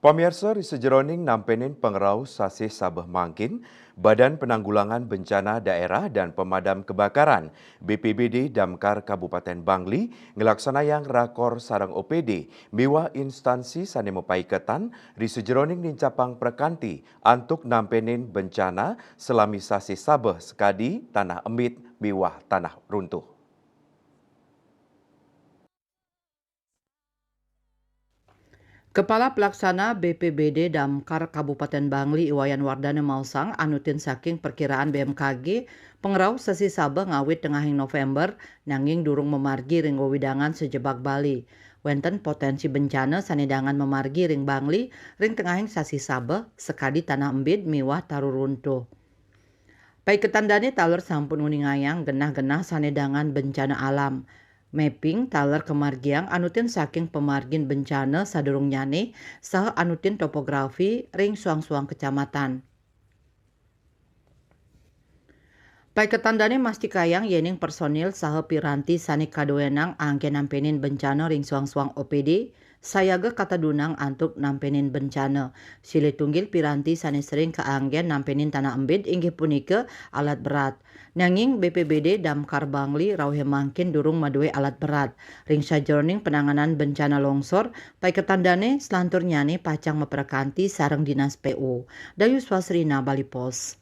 Pamirsa Risejeroning nampenin pengerau sasih Sabah Mangkin, Badan Penanggulangan Bencana Daerah dan Pemadam Kebakaran, BPBD Damkar Kabupaten Bangli, ngelaksanayang rakor sarang OPD, miwah instansi sanemepai ketan, Risejeroning nincapang perkanti, antuk nampenin bencana selami sasih Sabah sekadi, tanah emit, miwah tanah runtuh. Kepala Pelaksana BPBD Damkar Kabupaten Bangli Iwayan Wardana Mausang anutin saking perkiraan BMKG pengerau sesi Sabah ngawit tengahing November nanging durung memargi ring wewidangan sejebak Bali. Wenten potensi bencana sanedangan memargi ring Bangli ring tengahing sasi Sabah sekadi tanah embid miwah taru runtuh. Pai ketandane taler sampun uningayang genah-genah sanedangan bencana alam. Mapping taler kemargiang anutin saking pemargin bencana sadurung nyane saha anutin topografi ring suang-suang kecamatan. Pai ketandane masti kayang yening personil saha piranti sani kadoenang angke nampenin bencana ring suang-suang OPD sayaga kata dunang antuk nampenin bencana. Sile tunggil piranti sani sering keanggen nampenin tanah embid inggih punika alat berat. Nanging BPBD Damkar Bangli rauhe mangkin durung madue alat berat. Ring sajroning penanganan bencana longsor, pai ketandane selantur nyane pacang meprekanti sareng dinas PU. Dayu Swasrina Bali Pos.